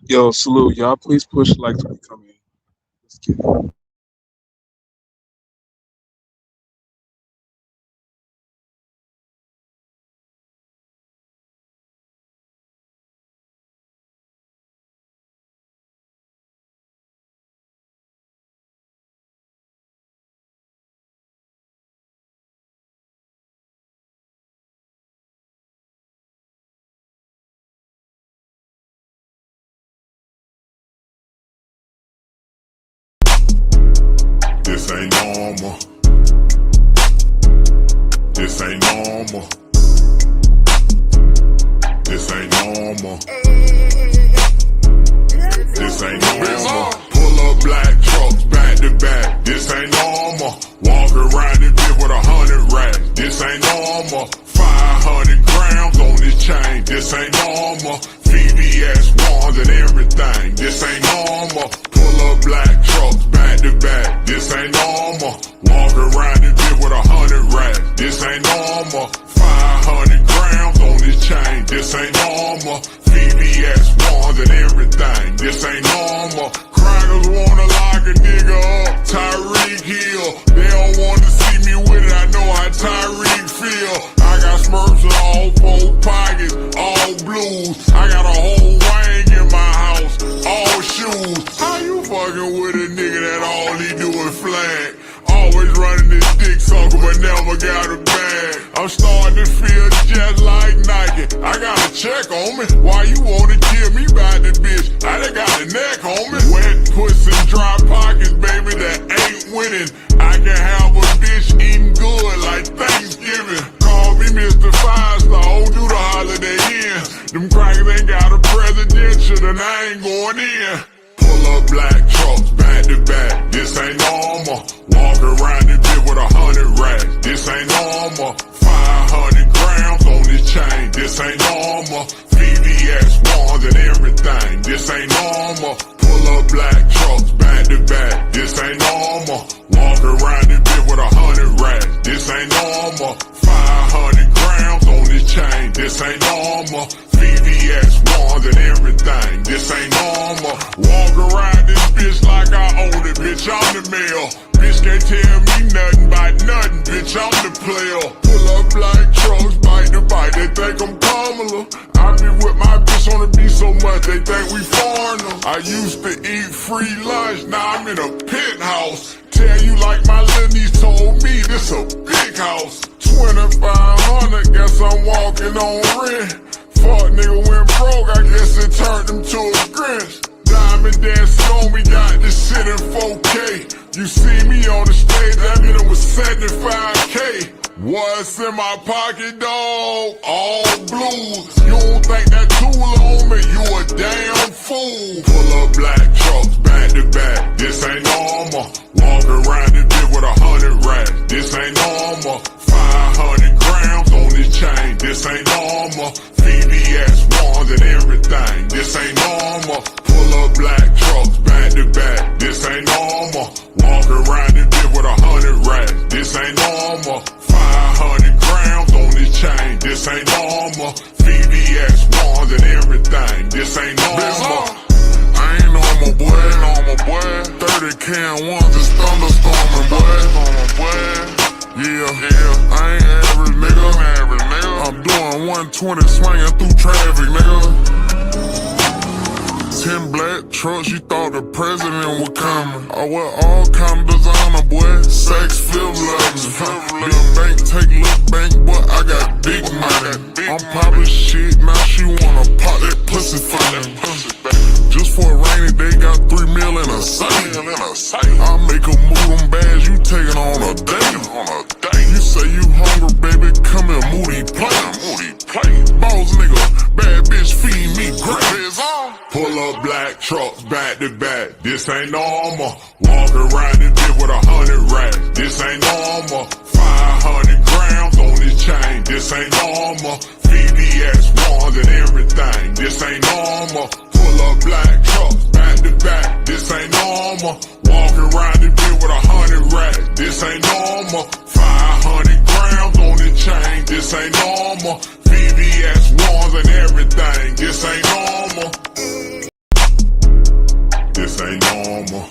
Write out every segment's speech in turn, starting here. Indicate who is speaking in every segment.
Speaker 1: Yo, salute. Y'all please push like when we come in. Let's get it.
Speaker 2: This ain't normal. This ain't normal. This ain't normal. This ain't normal. Pull up black trucks back to back. This ain't normal. Walk around this bitch with 100 racks. This ain't normal. 500 grams on this chain. This ain't normal. VVS ones and everything. This ain't normal. Pull up black trucks back to back. This ain't normal. Walk around this bitch with 100 racks. This ain't normal. 500 grams on this chain. This ain't normal. VVS ones and everything. This ain't normal. Crackers wanna lock a nigga up. Tyreek Hill. They don't wanna see me with it. I know how Tyreek feel. I got Smurfs in all 4 pockets. All blues. I got a whole wang in my house. All shoes. How you fucking with a nigga that all he do is flag? Always running this dick sucker but never got a bag. I'm starting to feel just like Nike. I got a check on me. Why you wanna kill me by the bitch? I done got a neck on me. Wet pussy, dry pockets, baby, that ain't winning. I can have a bitch eating good like Thanksgiving. Call me Mr. Five Star, do the Holiday Inn. Them crackers ain't got a presidential, then I ain't going in. Pull up black trucks back to back. This ain't normal. Walk around this bitch with 100 racks. This ain't normal. 500 grams on this chain. This ain't normal. VVS ones and everything. This ain't normal. Pull up black trucks back to back. This ain't normal. Walk around this bitch with 100 racks. This ain't normal. 500 grams on this chain. This ain't normal. VVS ones and everything. This ain't normal. Walk around this bitch like I own it. Bitch, I'm the male. Bitch can't tell me nothing about nothing. Bitch, I'm the player. Pull up black trucks, bite to bite. They think I'm Kamala. I be with my bitch on the beat so much they think we foreigner. I used to eat free lunch, now I'm in a penthouse. Tell you like my little niece told me, this a big house. 2,500, guess I'm walking on rent. Fuck nigga went broke, I guess it turned him to a Grinch. Diamond dancing on me, got this shit in 4K. You see me on the stage, that mean it was 75K. What's in my pocket, dog? All blues. You don't think that tool on me, you a damn fool. Pull up black trucks back to back. This ain't normal. Walk around this bitch with 100 racks. This ain't normal. 500 grams on this chain. This ain't normal. VVS ones and everything. This ain't normal. Pull up black trucks back to back. This ain't normal. Walk around this bitch with 100 racks. This ain't normal. 500 grams on this chain. This ain't normal. VVS ones and everything. This ain't normal. I ain't normal, boy. Normal, boy. 30 can ones is thunderstorming, boy. Yeah. I ain't average, nigga. I'm doing 120 swinging through traffic, nigga. 10 black trucks, you thought the president was coming. I wear all kind of designer, boy. Sex feel loving. Big bank take little bank, but I got big money. I'm poppin' shit, now she wanna pop that pussy for me. Just for a rainy day, got 3 mil in a safe. I make a move them bags, you take it on a date. You say you hungry, baby, come here, moody plate. Boss nigga, bad bitch feed me grapes. Pull up black trucks back to back. This ain't normal. Walk around this bitch with 100 racks. This ain't normal. 500 grams on this chain. This ain't normal. VVS ones and everything. This ain't normal. Pull up black trucks back to back. This ain't normal. Walk around this bitch with 100 racks. This ain't normal. 500 grams on this chain. This ain't normal. VVS VVS ones and everything. This ain't normal. This ain't normal.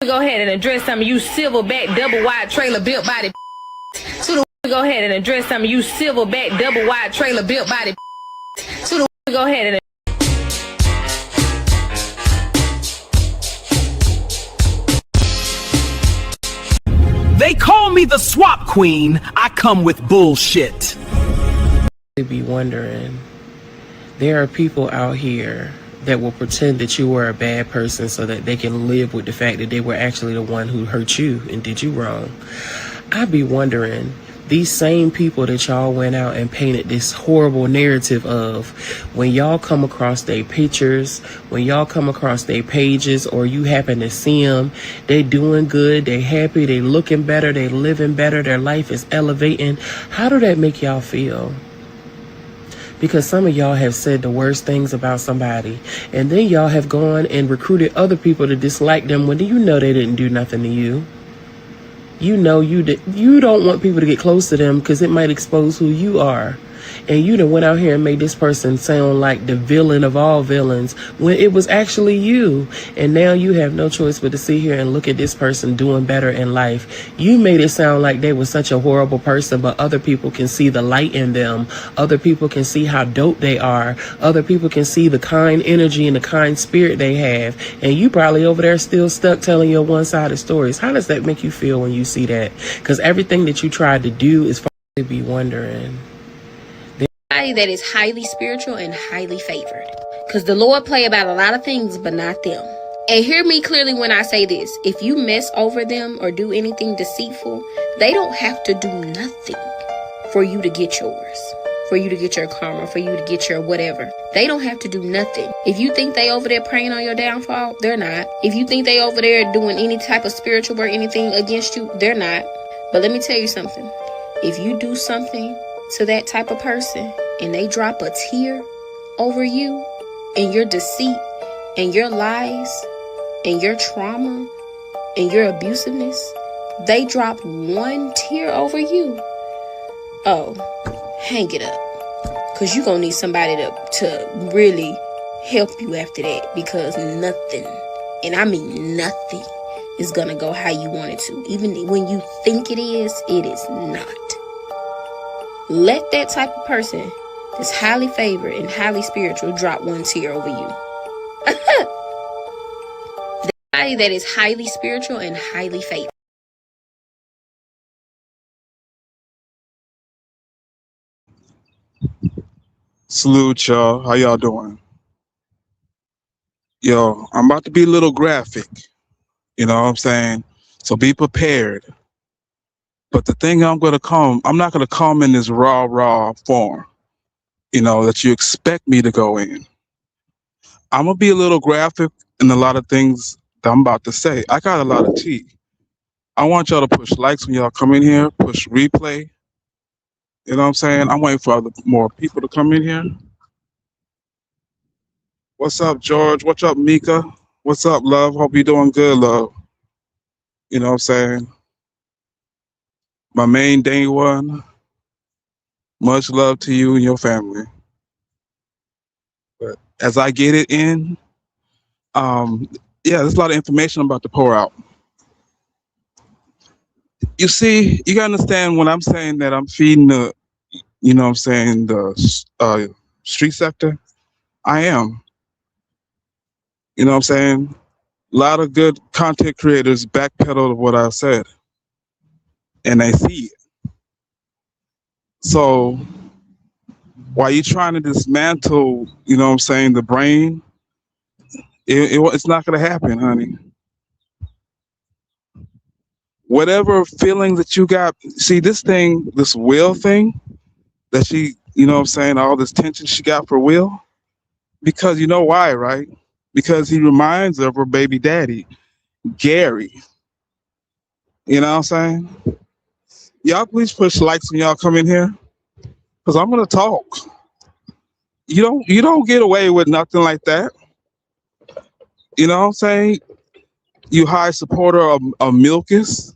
Speaker 3: Go ahead and address some of you silverback double wide trailer built body. So the go ahead and address some of you silverback double wide trailer built body. So the go ahead and
Speaker 4: They call me the swap queen. I come with bullshit.
Speaker 5: To be wondering, there are people out here that will pretend that you were a bad person so that they can live with the fact that they were actually the one who hurt you and did you wrong. I'd be wondering, these same people that y'all went out and painted this horrible narrative of, when y'all come across their pictures, when y'all come across their pages, or you happen to see them, they doing good, they happy, they looking better, they living better, their life is elevating. How do that make y'all feel? Because some of y'all have said the worst things about somebody, and then y'all have gone and recruited other people to dislike them when you know they didn't do nothing to you. You know you don't want people to get close to them because it might expose who you are. And you done went out here and made this person sound like the villain of all villains when it was actually you. And now you have no choice but to sit here and look at this person doing better in life. You made it sound like they were such a horrible person, but other people can see the light in them. Other people can see how dope they are. Other people can see the kind energy and the kind spirit they have. And you probably over there still stuck telling your one-sided stories. How does that make you feel when you see that? Because everything that you tried to do is to be wondering.
Speaker 6: That is highly spiritual and highly favored, because the Lord play about a lot of things but not them. And hear me clearly when I say this: if you mess over them or do anything deceitful, they don't have to do nothing for you to get yours, for you to get your karma, for you to get your whatever. They don't have to do nothing. If you think they over there praying on your downfall, they're not. If you think they over there doing any type of spiritual or anything against you, they're not. But let me tell you something: if you do something to that type of person and they drop a tear over you and your deceit and your lies and your trauma and your abusiveness, they drop one tear over you, oh, hang it up. Because you're going to need somebody to really help you after that, because nothing, and I mean nothing, is going to go how you want it to. Even when you think it is not. Let that type of person that's highly favored and highly spiritual drop one tear over you. That is highly spiritual and highly favored.
Speaker 1: Salute y'all. How y'all doing? Yo, I'm about to be a little graphic. You know what I'm saying? So be prepared. But the thing I'm not gonna come in this raw form, you know, that you expect me to go in. I'm gonna be a little graphic in a lot of things that I'm about to say. I got a lot of tea. I want y'all to push likes when y'all come in here, push replay. You know what I'm saying? I'm waiting for more people to come in here. What's up, George? What's up, Mika? What's up, love? Hope you're doing good, love. You know what I'm saying? My main day one. Much love to you and your family. But as I get it in, there's a lot of information I'm about to pour out. You see, you gotta understand when I'm saying that I'm feeding the, you know what I'm saying, the street sector, I am. You know what I'm saying? A lot of good content creators backpedal what I said. And they see it. So while you're trying to dismantle, you know what I'm saying, the brain, it's not gonna happen, honey. Whatever feelings that you got, see this thing, this Will thing, that she, you know what I'm saying, all this tension she got for Will, because you know why, right? Because he reminds her of her baby daddy, Gary. You know what I'm saying? Y'all please push likes when y'all come in here, because I'm gonna talk. You don't get away with nothing like that. You know what I'm saying? You high supporter of Milkus.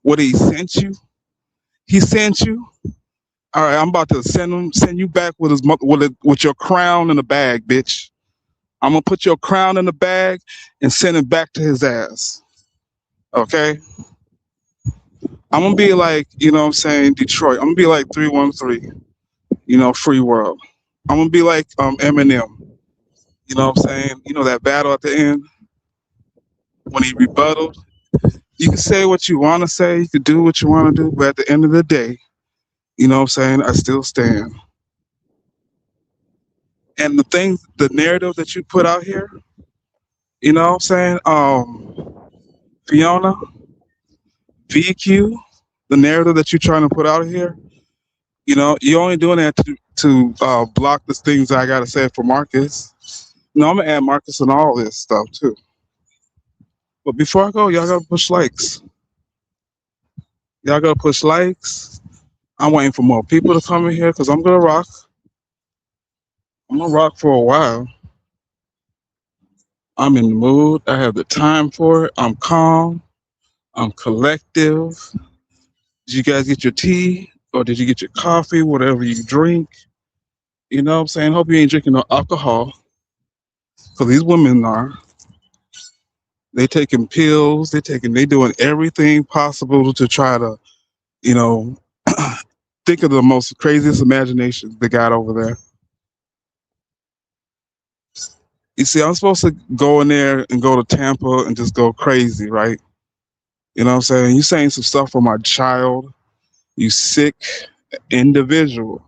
Speaker 1: What he sent you? He sent you. All right, I'm about to send you back with with your crown in the bag, bitch. I'm gonna put your crown in the bag and send it back to his ass. Okay? I'm gonna be like, you know what I'm saying, Detroit. I'm gonna be like 313, free world. I'm gonna be like Eminem. You know what I'm saying? You know that battle at the end when he rebutted? You can say what you wanna say, you can do what you wanna do, but at the end of the day, you know what I'm saying, I still stand. And the narrative that you put out here, you know what I'm saying? Fiona, VQ, the narrative that you're trying to put out here, you're only doing that to block the things I gotta say for Marcus. No, I'm gonna add Marcus and all this stuff too. But before I go, y'all gotta push likes. Y'all gotta push likes. I'm waiting for more people to come in here because I'm gonna rock. I'm gonna rock for a while. I'm in the mood. I have the time for it. I'm calm. I'm collective. Did you guys get your tea or did you get your coffee, whatever you drink? You know what I'm saying? Hope you ain't drinking no alcohol. Because these women are. They taking pills. They doing everything possible to try to, you know, think of the most craziest imaginations they got over there. You see, I'm supposed to go in there and go to Tampa and just go crazy, right? You know what I'm saying? You saying some stuff for my child, you sick individual.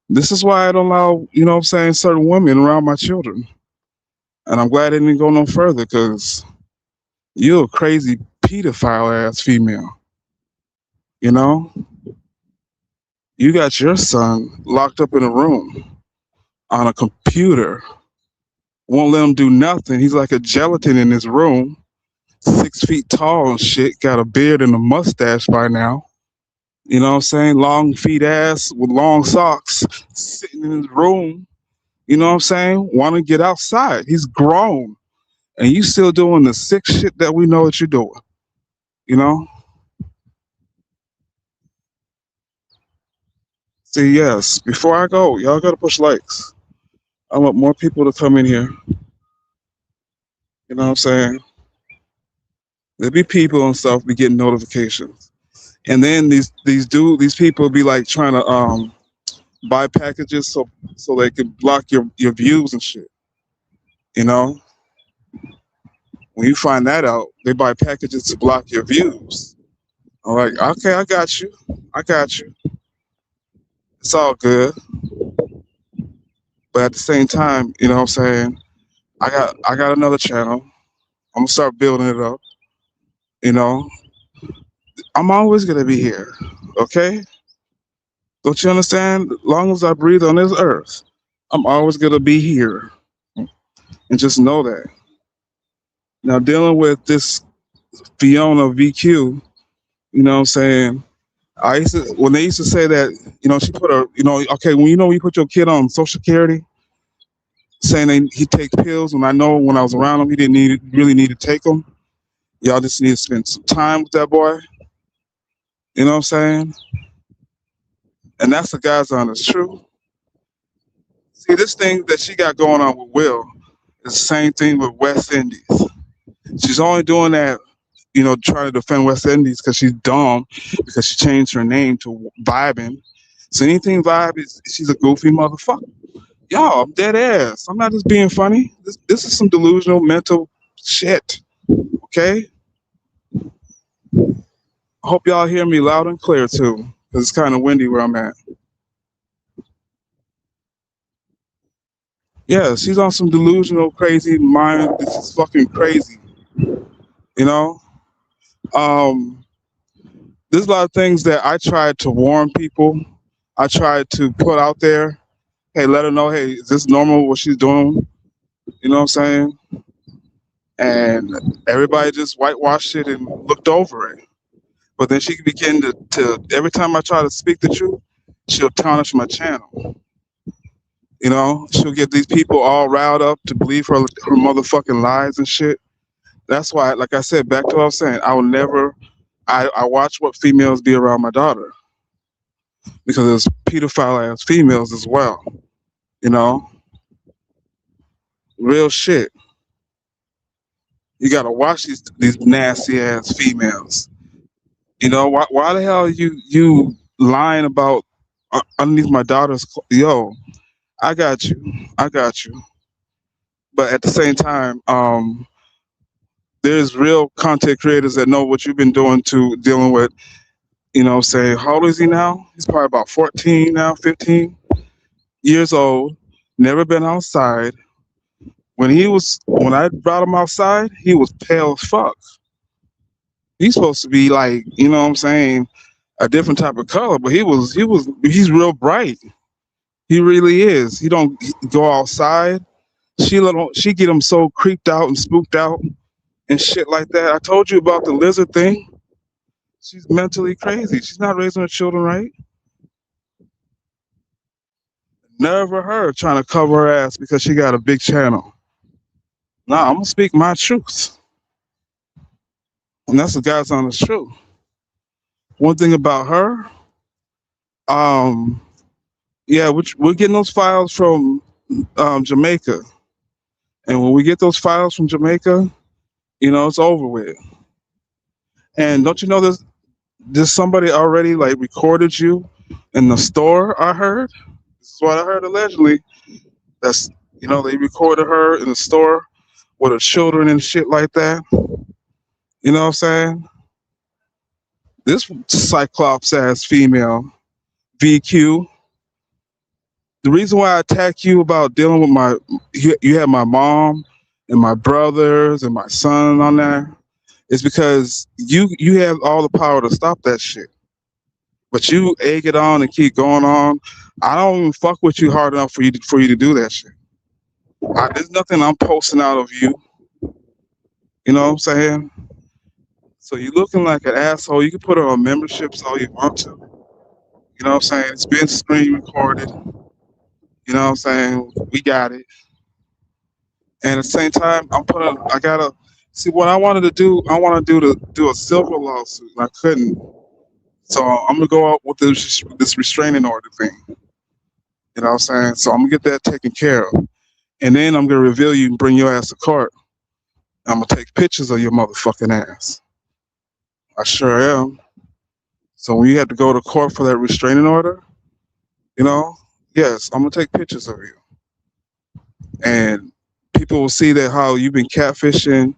Speaker 1: This is why I don't allow, you know what I'm saying, certain women around my children. And I'm glad it didn't go no further because you're a crazy pedophile ass female. You know? You got your son locked up in a room on a computer. Won't let him do nothing. He's like a gelatin in his room. 6 feet tall and shit. Got a beard and a mustache by now. You know what I'm saying? Long feet ass with long socks sitting in his room. You know what I'm saying? Want to get outside. He's grown. And you still doing the sick shit that we know that you're doing. You know? See, yes. Before I go, y'all got to push likes. I want more people to come in here. You know what I'm saying? There be people and stuff be getting notifications. And then these people be like trying to buy packages so they can block your views and shit. You know? When you find that out, they buy packages to block your views. I'm like, okay, I got you. It's all good. But at the same time, you know what I'm saying? I got another channel. I'm gonna start building it up. You know? I'm always gonna be here. Okay? Don't you understand? As long as I breathe on this earth, I'm always gonna be here. And just know that. Now dealing with this Fiona VQ, you know what I'm saying? When they used to say that, she put okay, when you put your kid on Social Security, saying he take pills, and I know when I was around him, he didn't really need to take them. Y'all just need to spend some time with that boy. You know what I'm saying? And that's the God's honest truth. See, this thing that she got going on with Will is the same thing with West Indies. She's only doing that, trying to defend West Indies because she's dumb, because she changed her name to Vibin. So anything Vibe she's a goofy motherfucker. Y'all, I'm dead ass. I'm not just being funny. This is some delusional mental shit. Okay? I hope y'all hear me loud and clear too, because it's kind of windy where I'm at. Yeah, she's on some delusional, crazy mind. This is fucking crazy. You know? There's a lot of things that I tried to warn people. I tried to put out there. Hey, let her know, hey, is this normal what she's doing? You know what I'm saying? And everybody just whitewashed it and looked over it. But then she began to every time I try to speak the truth, she'll tarnish my channel. She'll get these people all riled up to believe her motherfucking lies and shit. That's why, like I said, back to what I was saying, I I watch what females be around my daughter because there's pedophile ass females as well. You know, real shit. You gotta watch these nasty ass females. You know, why the hell you lying about underneath my daughter's yo? I got you, I got you. But at the same time, there's real content creators that know what you've been doing to dealing with. You know, say how old is he now? He's probably about 14 now, 15 years old. Never been outside. When I brought him outside, he was pale as fuck. He's supposed to be like, you know what I'm saying, a different type of color, but he's real bright. He really is. He don't go outside. She get him so creeped out and spooked out and shit like that. I told you about the lizard thing. She's mentally crazy. She's not raising her children right. Never her trying to cover her ass because she got a big channel. Nah, I'm gonna speak my truth. And that's the God's honest truth. One thing about her, yeah, we're getting those files from Jamaica. And when we get those files from Jamaica, you know, it's over with. And don't you know there's somebody already like recorded you in the store, I heard? This is what I heard allegedly. That's, you know, they recorded her in the store with her children and shit like that. You know what I'm saying? This cyclops ass female, VQ. The reason why I attack you about dealing with you have my mom and my brothers and my son on there is because you have all the power to stop that shit. But you egg it on and keep going on. I don't even fuck with you hard enough for you to do that shit. There's nothing I'm posting out of you. You know what I'm saying? So you looking like an asshole. You can put her on memberships all you want to. You know what I'm saying? It's been screen recorded. You know what I'm saying? We got it. And at the same time, I gotta see what I wanted to do. I want to do a civil lawsuit, and I couldn't. So I'm gonna go out with this restraining order thing. You know what I'm saying? So I'm gonna get that taken care of, and then I'm gonna reveal you and bring your ass to court. I'm gonna take pictures of your motherfucking ass. I sure am. So when you have to go to court for that restraining order, you know, yes, I'm gonna take pictures of you, and people will see that how you've been catfishing.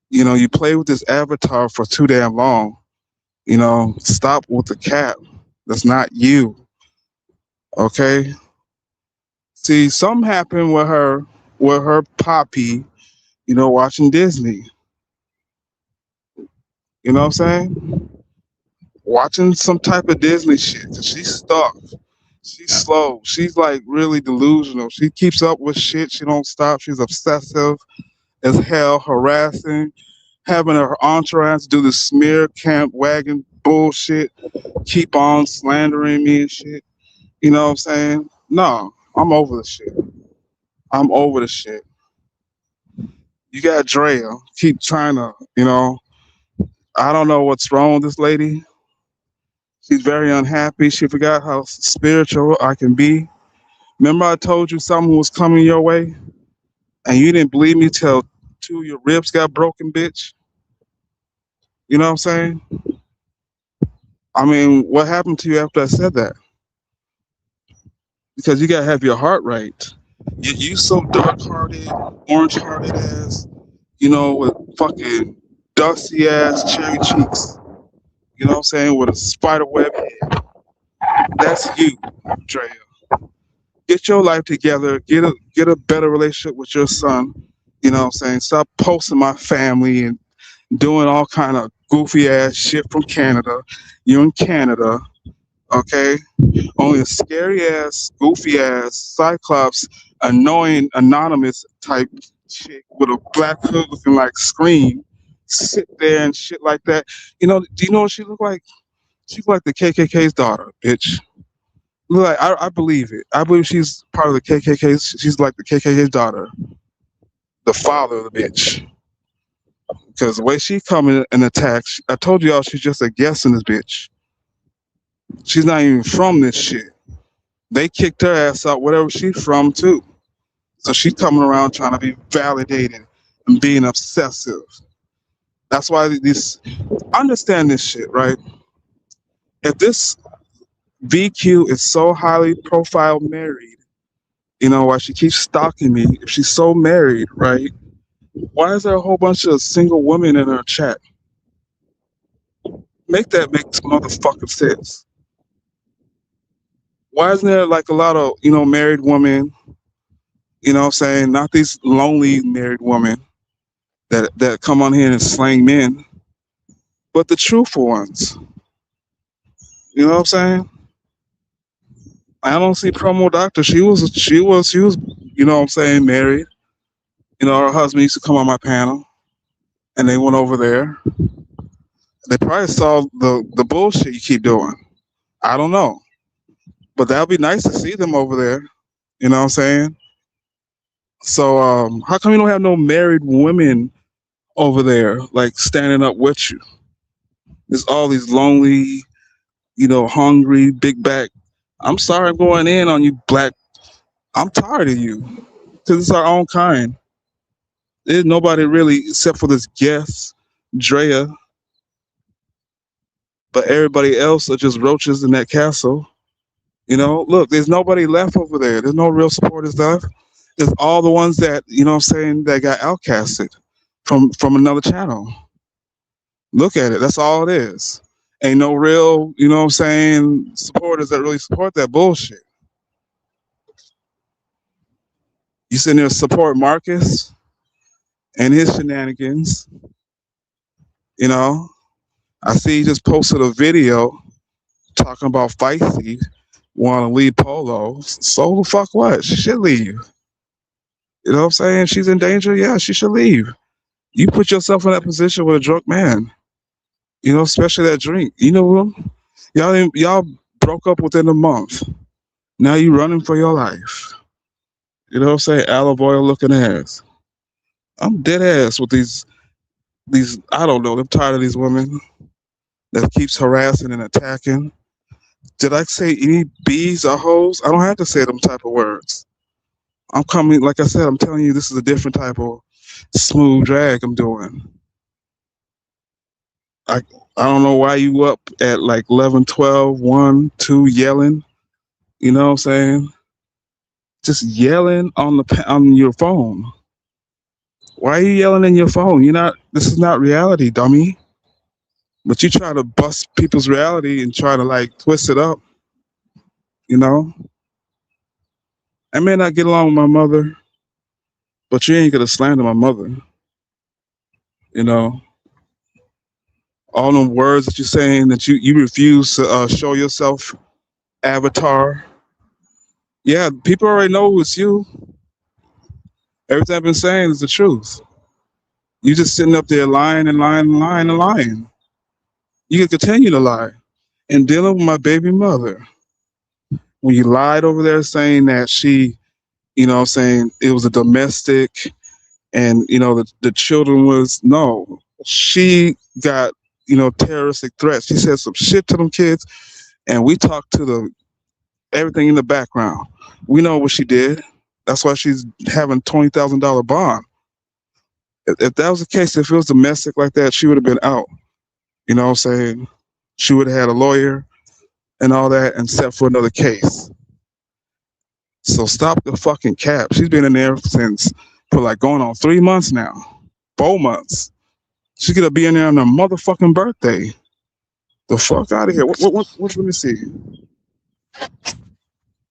Speaker 1: You know, you play with this avatar for too damn long. You know, stop with the cap. That's not you. Okay. See, something happened with her poppy. You know, watching Disney. You know what I'm saying? Watching some type of Disney shit. 'Cause she's stuck. She's slow. She's like really delusional. She keeps up with shit. She don't stop. She's obsessive as hell, harassing, having her entourage do the smear camp wagon bullshit, keep on slandering me and shit. You know what I'm saying? No, I'm over the shit. I'm over the shit. You got Drea. Keep trying to, you know, I don't know what's wrong with this lady. She's very unhappy. She forgot how spiritual I can be. Remember I told you something was coming your way? And you didn't believe me till 2 of your ribs got broken, bitch? You know what I'm saying? I mean, what happened to you after I said that? Because you gotta have your heart right. You so dark-hearted, orange-hearted ass, you know, with fucking dusty ass cherry cheeks. You know what I'm saying? With a spider web head. That's you, Drea. Get your life together. Get a better relationship with your son. You know what I'm saying? Stop posting my family and doing all kind of goofy ass shit from Canada. You're in Canada, okay? Only a scary ass, goofy ass, cyclops, annoying, anonymous type chick with a black hood looking like Scream sit there and shit like that. You know, do you know what she look like? She look like the KKK's daughter, bitch. Look, like, I believe it. I believe she's part of the KKK. She's like the KKK's daughter, the father of the bitch. Because the way she coming and attacks, I told y'all she's just a guest in this bitch. She's not even from this shit. They kicked her ass out, whatever she's from too. So she's coming around trying to be validated and being obsessive. That's why this. Understand this shit, right? If this VQ is so highly profile married, why she keeps stalking me? If she's so married, right? Why is there a whole bunch of single women in her chat? Make motherfucking sense. Why isn't there like a lot of, married women, what I'm saying? Not these lonely married women that come on here and slang men, but the truthful ones. You know what I'm saying? I don't see promo doctor. She was, what I'm saying, married. Her husband used to come on my panel and they went over there. They probably saw the bullshit you keep doing. I don't know. But that'd be nice to see them over there. You know what I'm saying? So how come you don't have no married women over there, like standing up with you? There's all these lonely, hungry, big back. I'm sorry I'm going in on you, black. I'm tired of you. Because it's our own kind. There's nobody really, except for this guest, Drea. But everybody else are just roaches in that castle. Look, there's nobody left over there. There's no real supporters left. There's all the ones that, that got outcasted from another channel. Look at it. That's all it is. Ain't no real, supporters that really support that bullshit. You sitting there support Marcus and his shenanigans. I see he just posted a video talking about Feisty want to leave Polo. So the fuck what? She should leave. You know what I'm saying? She's in danger. Yeah, she should leave. You put yourself in that position with a drunk man. Especially that drink. Y'all broke up within a month. Now you running for your life. You know what I'm saying? Olive oil looking ass. I'm dead ass with these. I don't know. I'm tired of these women that keeps harassing and attacking. Did I say any bees or hoes? I don't have to say them type of words. I'm coming, like I said, I'm telling you, this is a different type of smooth drag I'm doing. I don't know why you up at like 11, 12, 1, 2 yelling. You know what I'm saying? Just yelling on your phone. Why are you yelling in your phone? This is not reality, dummy. But you try to bust people's reality and try to like twist it up. I may not get along with my mother, but you ain't gonna slander my mother. All them words that you're saying that you refuse to show yourself avatar. Yeah, people already know it's you. Everything I've been saying is the truth. You just sitting up there lying and lying and lying and lying. You can continue to lie. And dealing with my baby mother, when you lied over there saying that she, saying it was a domestic and, the children was, no, she got, terroristic threats. She said some shit to them kids and we talked to everything in the background. We know what she did. That's why she's having $20,000 bond. If that was the case, if it was domestic like that, she would have been out. You know what I'm saying? She would have had a lawyer and all that and set for another case. So stop the fucking cap. She's been in there for like going on 3 months now. 4 months. She's gonna be in there on her motherfucking birthday. The fuck out of here. What let me see.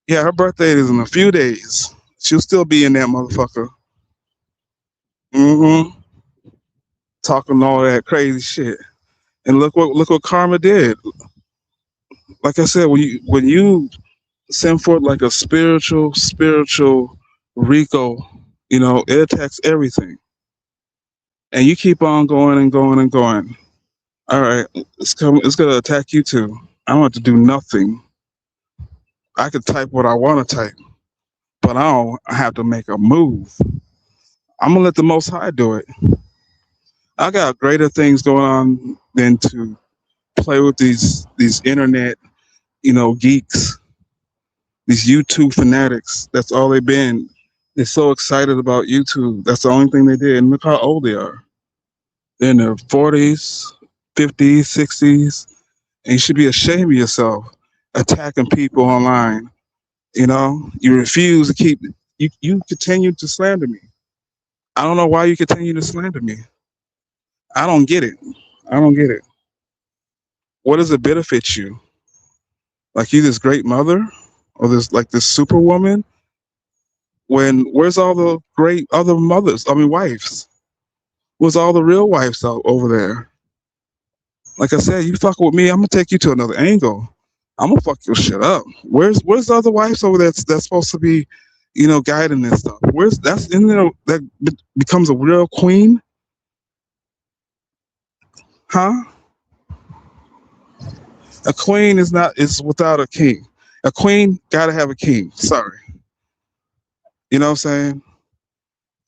Speaker 1: Yeah, her birthday is in a few days. She'll still be in that motherfucker. Mm-hmm. Talking all that crazy shit. And look what karma did. Like I said, when you send forth like a spiritual Rico, it attacks everything. And you keep on going and going and going. All right, it's gonna attack you too. I don't have to do nothing. I could type what I want to type, but I don't have to make a move. I'm gonna let the Most High do it. I got greater things going on than to play with these internet, geeks, these YouTube fanatics. That's all they've been. They're so excited about YouTube. That's the only thing they did. And look how old they are. They're in their 40s, 50s, 60s. And you should be ashamed of yourself attacking people online. You refuse to keep, you continue to slander me. I don't know why you continue to slander me. I don't get it. I don't get it. What does it benefit you? Like you this great mother or this superwoman? Where's all the great other mothers? I mean wives. Where's all the real wives out over there? Like I said, you fuck with me, I'm gonna take you to another angle. I'm gonna fuck your shit up. Where's the other wives over there that's supposed to be, guiding this stuff? Where's that's in there that becomes a real queen? Huh? A queen is without a king. A queen gotta have a king. Sorry. You know what I'm saying?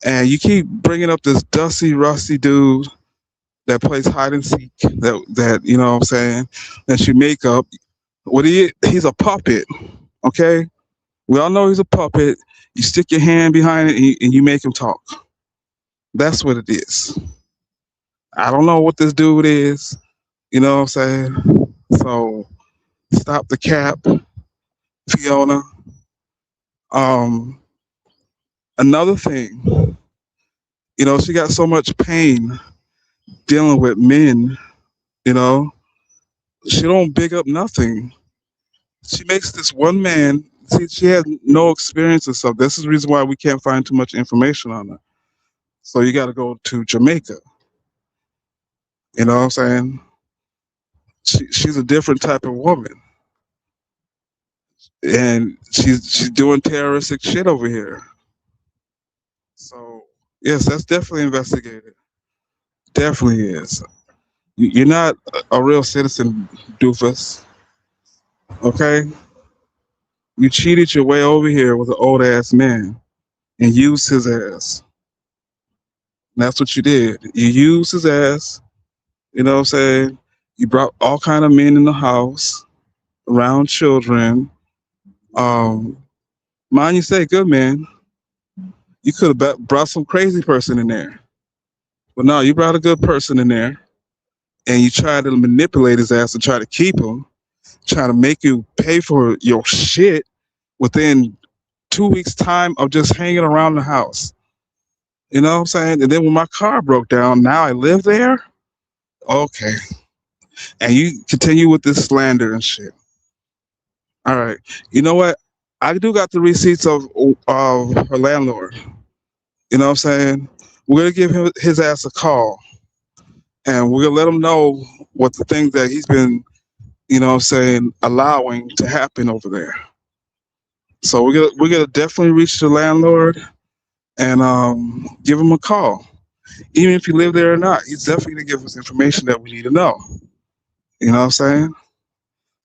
Speaker 1: And you keep bringing up this dusty, rusty dude that plays hide and seek. That you know what I'm saying? That you make up. He's a puppet. Okay, we all know he's a puppet. You stick your hand behind it and you make him talk. That's what it is. I don't know what this dude is. You know what I'm saying? So stop the cap, Fiona. Another thing, she got so much pain dealing with men. You know, she don't big up nothing. She makes this one man. See, she has no experience and stuff. This is the reason why we can't find too much information on her. So you got to go to Jamaica. You know what I'm saying? She's a different type of woman, and she's doing terroristic shit over here. So yes, that's definitely investigated. Definitely is. You're not a real citizen, doofus. Okay, you cheated your way over here with an old ass man and used his ass. That's what you did. You used his ass. You know what I'm saying? You brought all kind of men in the house around children. Um, Mind you say, good man. You could have brought some crazy person in there, but no, you brought a good person in there, and you tried to manipulate his ass to try to keep him, try to make you pay for your shit within 2 weeks' time of just hanging around the house. You know what I'm saying? And then when my car broke down, now I live there. Okay. And you continue with this slander and shit. All right. You know what? I do got the receipts of her landlord. You know what I'm saying? We're gonna give his ass a call, and we're gonna let him know what the things that he's been, allowing to happen over there. So we're gonna definitely reach the landlord and give him a call. Even if you live there or not, he's definitely gonna give us information that we need to know. You know what I'm saying?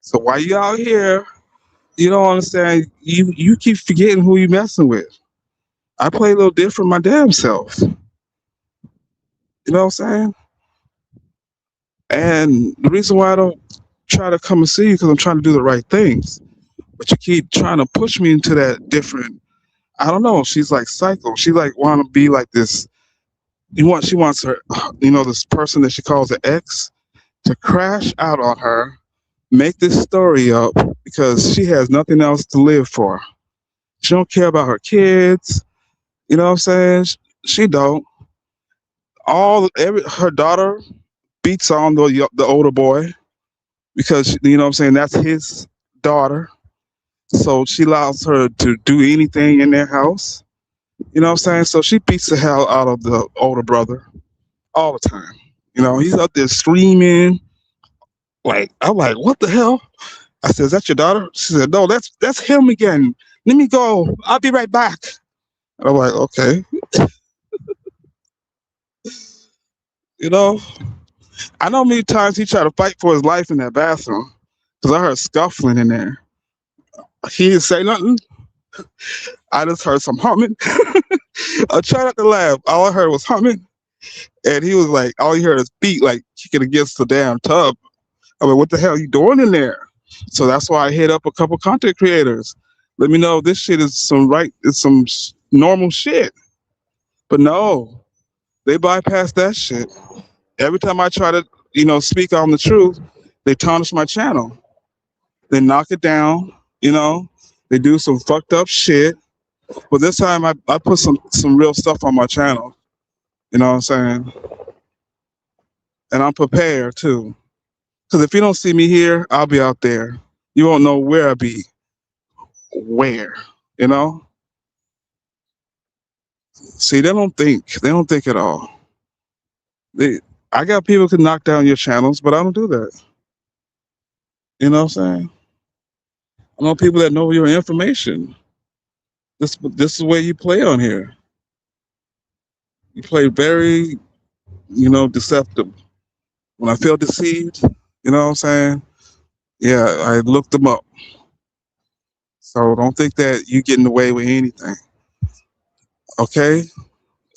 Speaker 1: So while you out here, you don't understand. You keep forgetting who you messing with. I play a little different my damn self. You know what I'm saying? And the reason why I don't try to come and see you because I'm trying to do the right things. But you keep trying to push me into that different. I don't know. She's like psycho. She like want to be like this. She wants her, this person that she calls an ex to crash out on her, make this story up because she has nothing else to live for. She don't care about her kids. You know what I'm saying? She don't. Her daughter beats on the older boy because you know what I'm saying, that's his daughter. So she allows her to do anything in their house. You know what I'm saying? So she beats the hell out of the older brother all the time. He's up there screaming. Like, I'm like, what the hell? I said, is that your daughter? She said, no, that's him again. Let me go. I'll be right back. And I'm like, okay. I know many times he tried to fight for his life in that bathroom because I heard scuffling in there. He didn't say nothing. I just heard some humming. I tried not to laugh. All I heard was humming. And he was like, all you heard is feet like kicking against the damn tub. I mean, what the hell are you doing in there? So that's why I hit up a couple content creators. Let me know if this shit is normal shit. But no, they bypass that shit. Every time I try to, speak on the truth, they tarnish my channel. They knock it down, They do some fucked up shit. But this time I put some real stuff on my channel. You know what I'm saying? And I'm prepared too. Because if you don't see me here, I'll be out there. You won't know where I be. Where? You know? See, they don't think. They don't think at all. I got people who can knock down your channels, but I don't do that. You know what I'm saying? I know people that know your information. This is the way you play on here. You play very, deceptive. When I feel deceived, you know what I'm saying? Yeah, I looked them up. So don't think that you getting away with anything. Okay?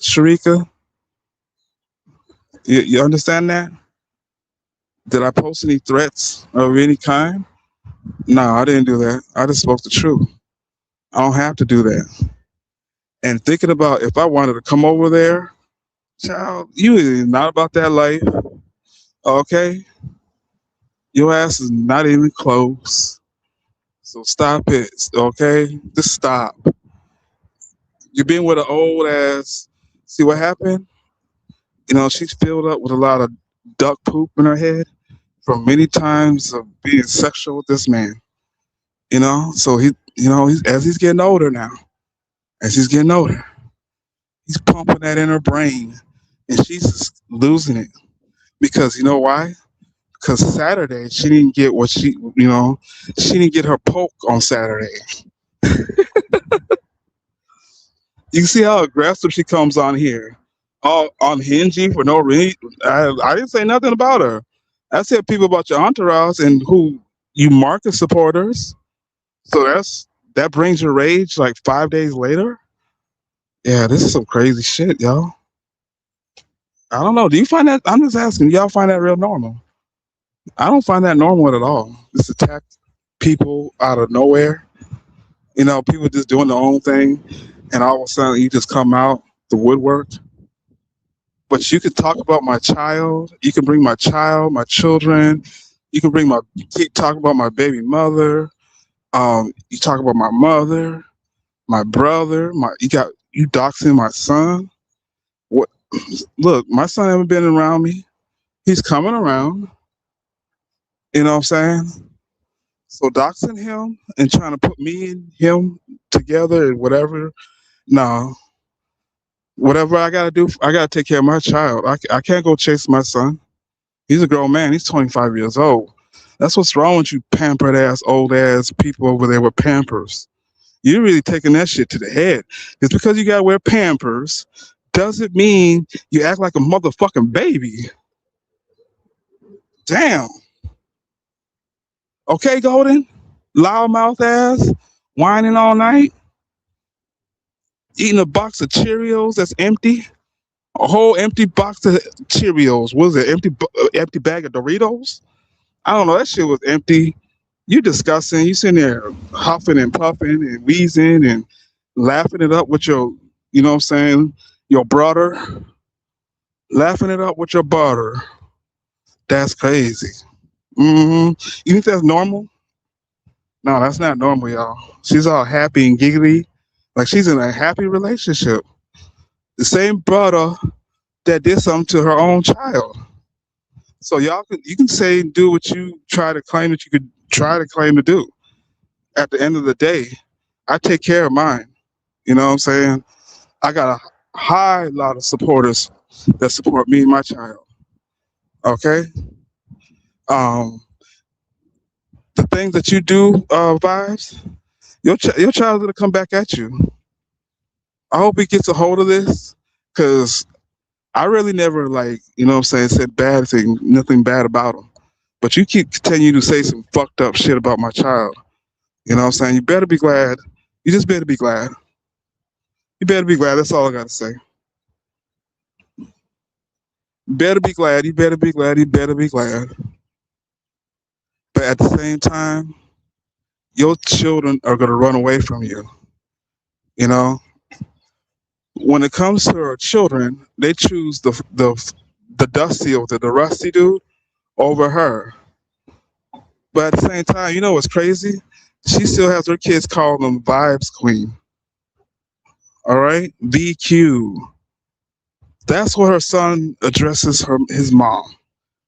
Speaker 1: Sharika, you understand that? Did I post any threats of any kind? No, I didn't do that. I just spoke the truth. I don't have to do that. And thinking about if I wanted to come over there, child, you is not about that life. Okay? Your ass is not even close. So stop it. Okay? Just stop. You've been with an old ass. See what happened? She's filled up with a lot of duck poop in her head from many times of being sexual with this man. So as he's getting older now, as he's getting older, he's pumping that in her brain, and she's just losing it. Because you know why? Because Saturday she didn't get what she didn't get her poke on Saturday. You see how aggressive she comes on here, all unhinging for no reason. I didn't say nothing about her. I said people about your entourage and who you market supporters. So that brings your rage like 5 days later. Yeah, this is some crazy shit, y'all. I don't know. Do you find that? I'm just asking. Y'all find that real normal? I don't find that normal at all. Just attack people out of nowhere. People just doing their own thing, and all of a sudden you just come out the woodwork. But you could talk about my child. You can bring my child, my children. You can keep talking about my baby mother. You talk about my mother, my brother. You doxing my son. What? Look, my son haven't been around me. He's coming around. You know what I'm saying? So doxing him and trying to put me and him together and whatever. No. Whatever I gotta do, I gotta take care of my child. I can't go chase my son. He's a grown man. He's 25 years old. That's what's wrong with you pampered ass, old ass people over there with Pampers. You're really taking that shit to the head. Just because you gotta wear Pampers doesn't mean you act like a motherfucking baby. Damn. Okay, Golden? Loudmouth ass, whining all night, eating a box of Cheerios that's empty. A whole empty box of Cheerios. What was it? Empty bag of Doritos? I don't know. That shit was empty. You disgusting. You sitting there huffing and puffing and wheezing and laughing it up with your, you know what I'm saying, your brother. Laughing it up with your brother. That's crazy. You think that's normal? No, that's not normal, y'all. She's all happy and giggly. Like she's in a happy relationship. The same brother that did something to her own child. So you can say and do what you try to claim that you could try to claim to do. At the end of the day, I take care of mine. You know what I'm saying? I got a high lot of supporters that support me and my child. Okay? The things that you do, Vibes, your child's gonna come back at you. I hope he gets a hold of this, because I really never, like, you know what I'm saying, said bad thing, nothing bad about him. But you keep continue to say some fucked up shit about my child. You know what I'm saying? You better be glad. You just better be glad. You better be glad. That's all I gotta say. Better be glad. You better be glad. You better be glad. But at the same time, your children are gonna run away from you. You know, when it comes to our children, they choose the dusty or the rusty dude over her. But at the same time, you know what's crazy? She still has her kids calling them Vibes Queen. All right, VQ. That's what her son addresses his mom.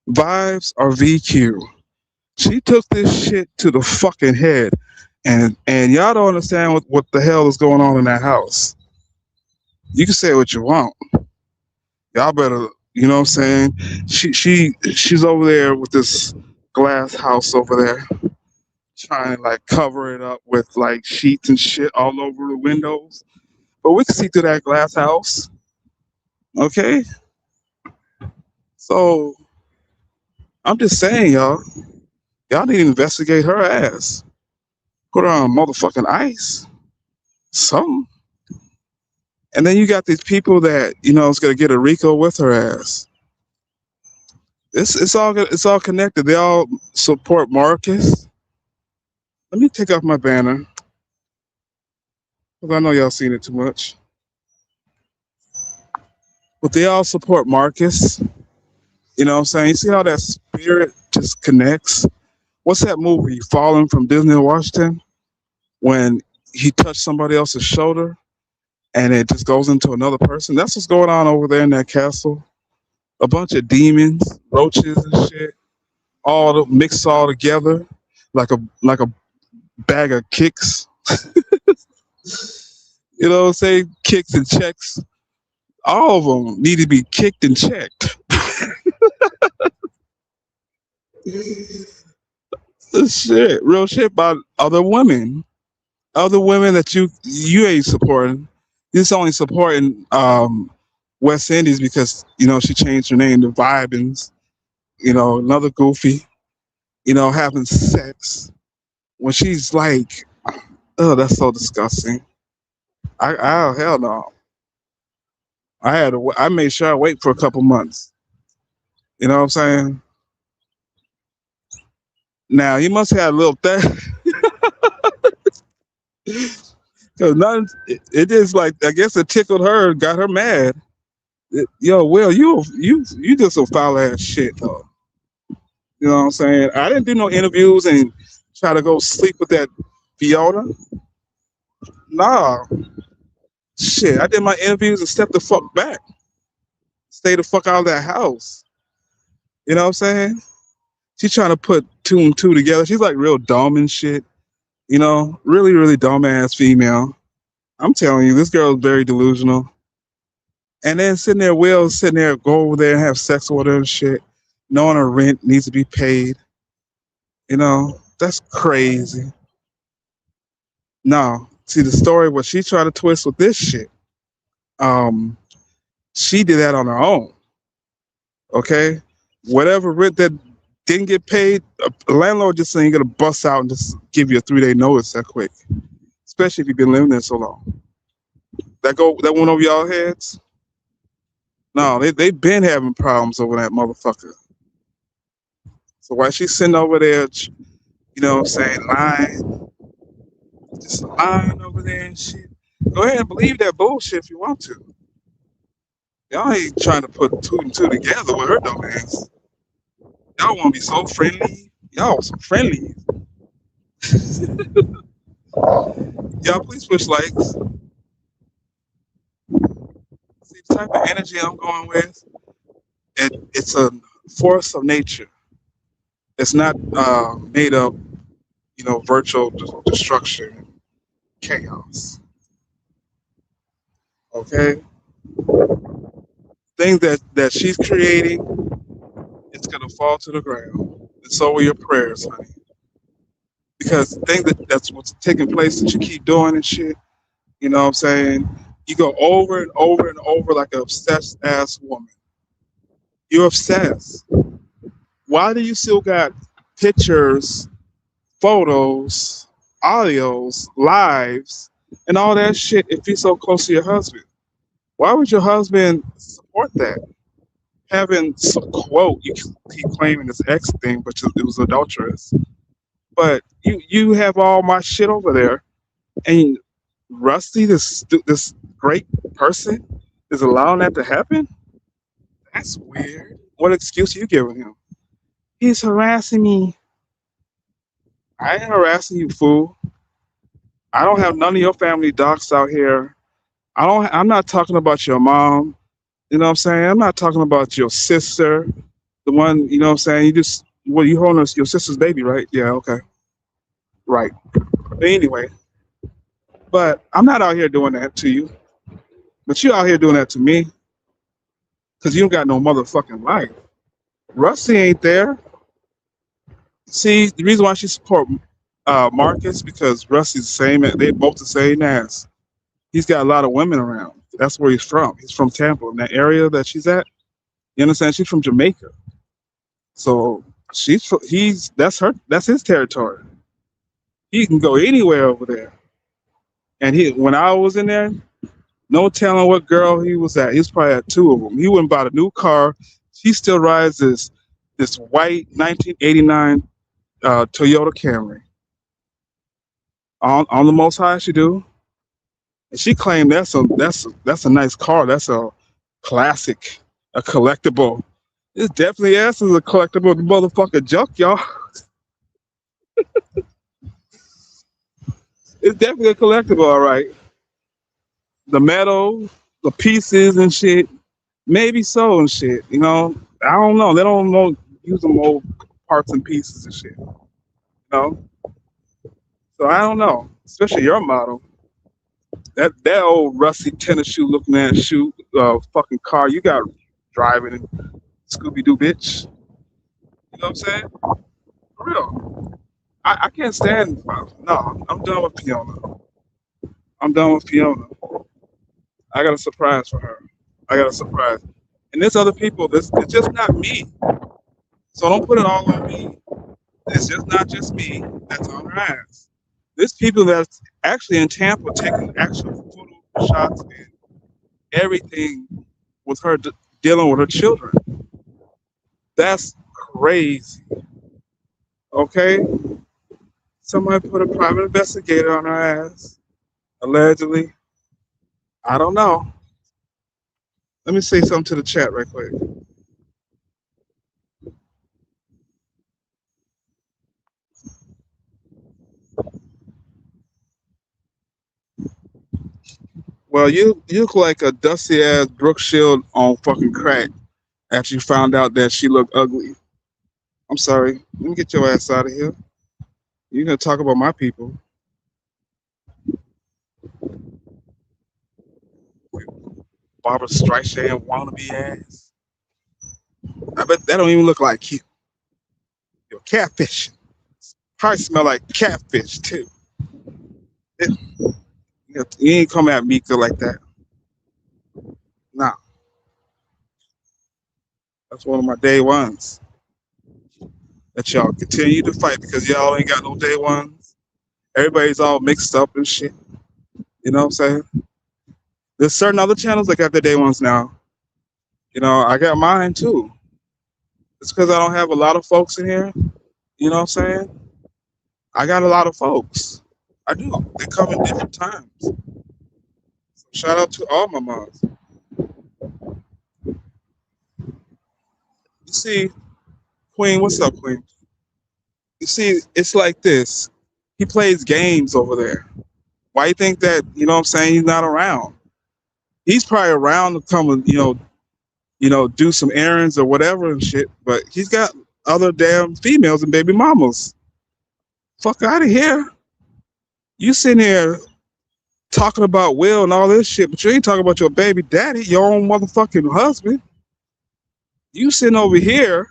Speaker 1: Vibes or VQ. She took this shit to the fucking head, and y'all don't understand what the hell is going on in that house. You can say what you want. Y'all better, you know what I'm saying? She's over there with this glass house over there, trying to like cover it up with like sheets and shit all over the windows. But we can see through that glass house. Okay? So I'm just saying, y'all need to investigate her ass. Put her on motherfucking ice. Something. And then you got these people that, you know, is gonna get a Rico with her ass. It's all connected. They all support Marcus. Let me take off my banner. Because I know y'all seen it too much. But they all support Marcus. You know what I'm saying? You see how that spirit just connects? What's that movie, Fallen from Disney Washington? When he touched somebody else's shoulder and it just goes into another person. That's what's going on over there in that castle. A bunch of demons, roaches and shit, mixed all together like a bag of kicks. You know what I'm saying? Kicks and checks. All of them need to be kicked and checked. Shit, real shit about other women that you ain't supporting. You're just only supporting West Indies because you know she changed her name to Vibins. You know, another goofy. You know, having sex when she's like, oh, that's so disgusting. Oh hell no. I made sure I wait for a couple months. You know what I'm saying? Now he must have had a little thing. Cause nothing, it just like I guess it tickled her, got her mad. Yo, Will, you did some foul ass shit though. You know what I'm saying? I didn't do no interviews and try to go sleep with that Fiona. Nah, shit. I did my interviews and stepped the fuck back. Stay the fuck out of that house. You know what I'm saying? She's trying to put two and two together. She's like real dumb and shit. You know, really, really dumb ass female. I'm telling you, this girl is very delusional. And then Will sitting there, go over there and have sex with her and shit, knowing her rent needs to be paid. You know, that's crazy. No, see the story what she tried to twist with this shit. She did that on her own. Okay, whatever rent that didn't get paid, a landlord just ain't gonna bust out and just give you a 3-day notice that quick. Especially if you've been living there so long. That went over y'all heads? No, they've been having problems over that motherfucker. So while she's sitting over there, you know what I'm saying, lying, just lying over there and shit. Go ahead and believe that bullshit if you want to. Y'all ain't trying to put two and two together with her dumb ass. Y'all want to be so friendly. Y'all so friendly. Y'all please push likes. See the type of energy I'm going with? It's a force of nature. It's not made up, you know, virtual destruction, chaos. Okay? Things that she's creating, it's gonna fall to the ground. And so are your prayers, honey. Because the thing that's what's taking place that you keep doing and shit, you know what I'm saying? You go over and over and over like an obsessed ass woman. You're obsessed. Why do you still got pictures, photos, audios, lives, and all that shit if you're so close to your husband? Why would your husband support that? having some quote. You keep claiming this X thing, but it was adulterous. But you have all my shit over there, and Rusty, this great person, is allowing that to happen. That's weird. What excuse are you giving him? He's harassing me. I ain't harassing you, fool. I don't have none of your family docs out here. I'm not talking about your mom. You know what I'm saying? I'm not talking about your sister. The one, you know what I'm saying? You holding your sister's baby, right? Yeah, okay. Right. But anyway, but I'm not out here doing that to you. But you out here doing that to me because you don't got no motherfucking life. Rusty ain't there. See, the reason why she support Marcus because Rusty's the same. They both the same ass. He's got a lot of women around. That's where he's from. He's from Tampa, in that area that she's at. You understand? She's from Jamaica, so that's his territory. He can go anywhere over there. And when I was in there, no telling what girl he was at. He was probably at two of them. He went and bought a new car. She still rides this white 1989 Toyota Camry. On the Most High, she do. And she claimed that's a nice car. That's a classic, a collectible. This definitely is a collectible motherfucker junk, y'all. It's definitely a collectible, all right. The metal, the pieces and shit, maybe so and shit. You know, I don't know. They don't use them old parts and pieces and shit. You know, so I don't know. Especially your model. That old rusty tennis shoe looking at fucking car you got driving in Scooby Doo, bitch. You know what I'm saying? For real. I can't stand. No, I'm done with Fiona. I'm done with Fiona. I got a surprise for her. I got a surprise. And there's other people. It's just not me. So don't put it all on me. It's just not just me that's on her ass. There's people that's actually in Tampa taking actual photo shots and everything with her dealing with her children. That's crazy. Okay? Somebody put a private investigator on her ass. Allegedly. I don't know. Let me say something to the chat right quick. Well, you look like a dusty ass Brooke Shield on fucking crack after you found out that she looked ugly. I'm sorry. Let me get your ass out of here. You're gonna talk about my people. Barbara Streisand wannabe ass. I bet that don't even look like you. You're catfish. Probably smell like catfish too. You ain't come at Mika like that. Nah. That's one of my day ones. That y'all continue to fight because y'all ain't got no day ones. Everybody's all mixed up and shit. You know what I'm saying? There's certain other channels that got their day ones now. You know, I got mine too. It's because I don't have a lot of folks in here. You know what I'm saying? I got a lot of folks. I do. They come in different times. So shout out to all my moms. You see, Queen, what's up, Queen? You see, it's like this. He plays games over there. Why you think that, you know what I'm saying, he's not around? He's probably around to come and, you know, do some errands or whatever and shit, but he's got other damn females and baby mamas. Fuck out of here. You sitting here talking about Will and all this shit, but you ain't talking about your baby daddy, your own motherfucking husband. You sitting over here,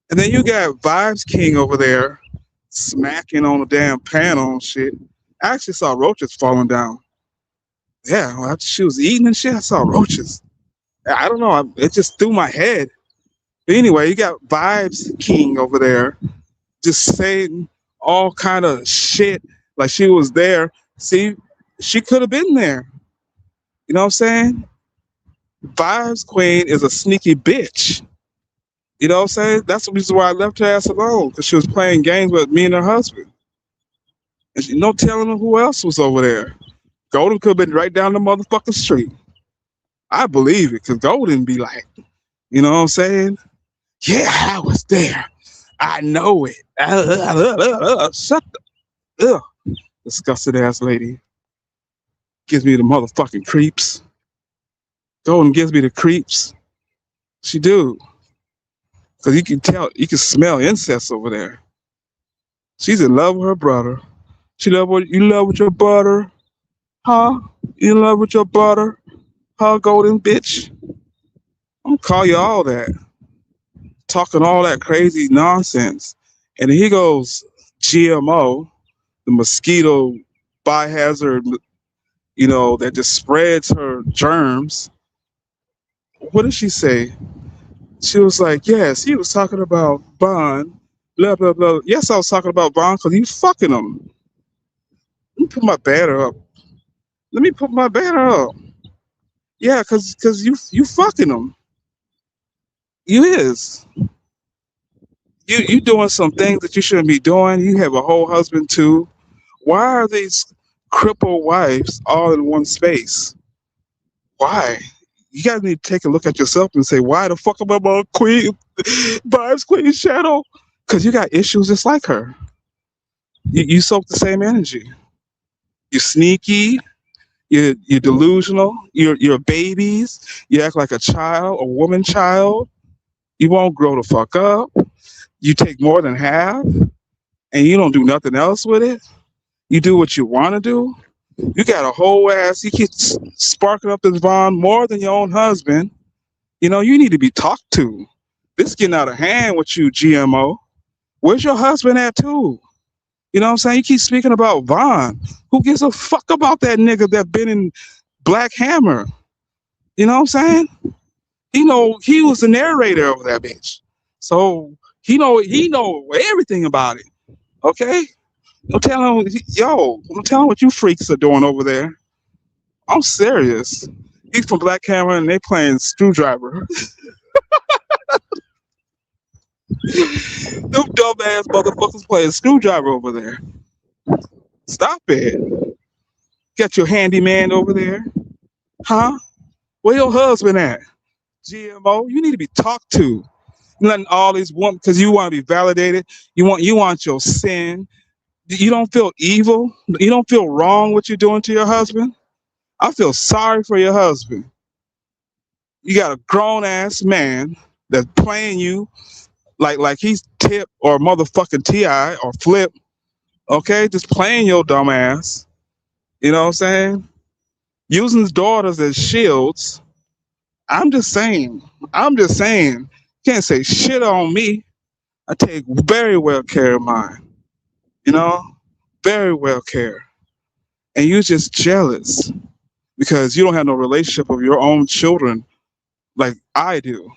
Speaker 1: and then you got Vibes King over there smacking on the damn panel and shit. I actually saw roaches falling down. Yeah, well, after she was eating and shit, I saw roaches. I don't know, it just threw my head. But anyway, you got Vibes King over there just saying all kind of shit like she was there. See, she could have been there. You know what I'm saying? Vibes Queen is a sneaky bitch. You know what I'm saying? That's the reason why I left her ass alone, because she was playing games with me and her husband. And she no telling them who else was over there. Golden could have been right down the motherfucking street. I believe it, because Golden be like, you know what I'm saying? Yeah, I was there. I know it. Shut the disgusted ass lady. Gives me the motherfucking creeps. Golden gives me the creeps. She do. Because you can tell, you can smell incest over there. She's in love with her brother. She love what you love with your butter, huh? You in love with your butter, huh, Golden bitch? I'm gonna call you all that, talking all that crazy nonsense, and then he goes GMO, the mosquito biohazard, you know, that just spreads her germs. What did she say? She was like, yes, he was talking about Bond, blah blah blah. Yes, I was talking about Bond because you fucking him. Let me put my banner up. Let me put my banner up. Yeah, cause you fucking him. You is. You doing some things that you shouldn't be doing. You have a whole husband too. Why are these crippled wives all in one space? Why? You guys need to take a look at yourself and say, why the fuck am I a queen, vibes queen shadow? Because you got issues just like her. You soak the same energy. You're sneaky. You're delusional. You're babies. You act like a child, a woman child. You won't grow the fuck up. You take more than half, and you don't do nothing else with it. You do what you want to do. You got a whole ass. You keep sparking up this bond more than your own husband. You know, you need to be talked to. This is getting out of hand with you, GMO. Where's your husband at too? You know what I'm saying? You keep speaking about Vaughn. Who gives a fuck about that nigga that been in Black Hammer? You know what I'm saying? He was the narrator of that bitch. So he know everything about it. Okay? Don't tell him, don't tell him what you freaks are doing over there. I'm serious. He's from Black Hammer and they playing Screwdriver. Them dumbass motherfuckers playing Screwdriver over there. Stop it. Got your handyman over there. Huh? Where your husband at? GMO, you need to be talked to. Letting all these women, because you want to be validated. You want your sin. You don't feel evil. You don't feel wrong what you're doing to your husband. I feel sorry for your husband. You got a grown ass man that's playing you like he's Tip or motherfucking Ti or Flip. Okay, just playing your dumb ass. You know what I'm saying? Using his daughters as shields. I'm just saying. Can't say shit on me. I take very well care of mine. You know, very well care. And you're just jealous because you don't have no relationship with your own children like I do.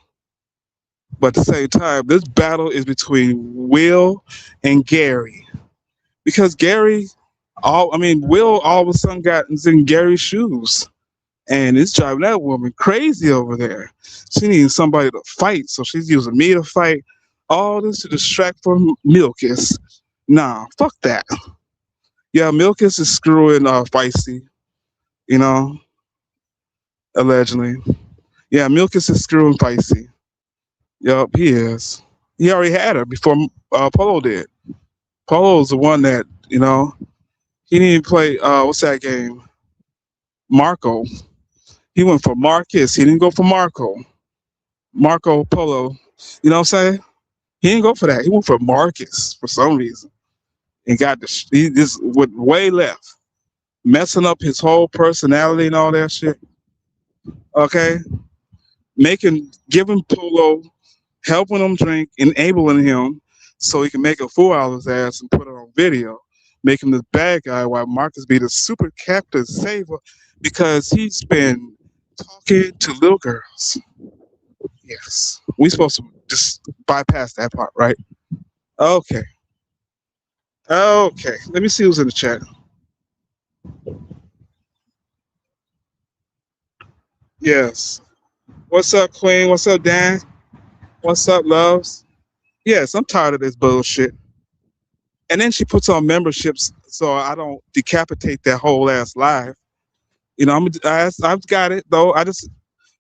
Speaker 1: But at the same time, this battle is between Will and Gary. Because Will all of a sudden got in Gary's shoes. And it's driving that woman crazy over there. She needs somebody to fight, so she's using me to fight. All this to distract from Milkus. Nah, fuck that. Yeah, Milkus is screwing Feisty, you know, allegedly. Yeah, Milkus is screwing Feisty. Yup, he is. He already had her before Polo did. Polo's the one that, he didn't play, what's that game? Marco. He went for Marcus. He didn't go for Marco. Marco Polo. You know what I'm saying? He didn't go for that. He went for Marcus for some reason. And he just went way left. Messing up his whole personality and all that shit. Okay? Giving Polo, helping him drink, enabling him so he can make a fool out of his ass and put it on video. Make him this bad guy while Marcus be the super captain saver because he's been talking to little girls. Yes. We supposed to just bypass that part, right? Okay. Let me see who's in the chat. Yes. What's up, Queen? What's up, Dan? What's up, loves? Yes, I'm tired of this bullshit. And then she puts on memberships so I don't decapitate that whole ass live. You know, I've got it though. I just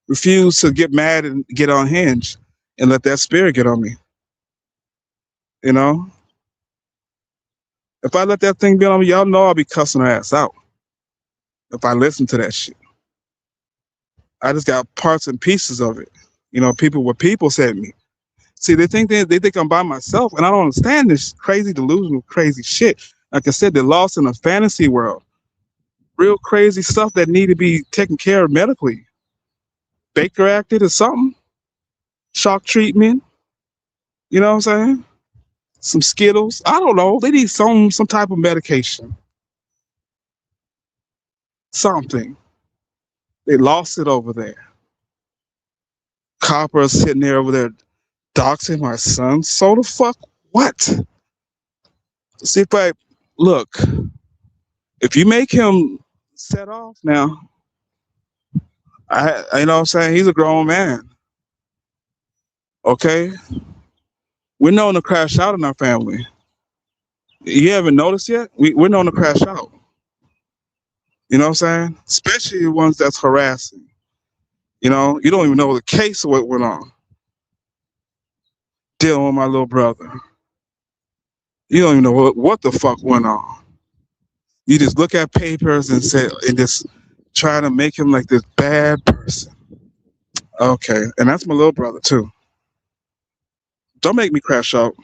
Speaker 1: refuse to get mad and get unhinged and let that spirit get on me. You know, if I let that thing get on me, y'all know I'll be cussing her ass out. If I listen to that shit, I just got parts and pieces of it. You know, what people said to me. See, they think I'm by myself, and I don't understand this crazy delusional, crazy shit. Like I said, they're lost in a fantasy world. Real crazy stuff that need to be taken care of medically. Baker acted or something. Shock treatment. You know what I'm saying? Some Skittles. I don't know. They need some type of medication. Something. They lost it over there. Copper sitting there over there doxing my son. So the fuck what? See if I look. If you make him set off now, I you know what I'm saying? He's a grown man. Okay? We're known to crash out in our family. You haven't noticed yet? We're known to crash out. You know what I'm saying? Especially the ones that's harassing. You know, you don't even know the case of what went on. Dealing with my little brother. You don't even know what the fuck went on. You just look at papers and say, and just try to make him like this bad person. Okay, and that's my little brother too. Don't make me crash out.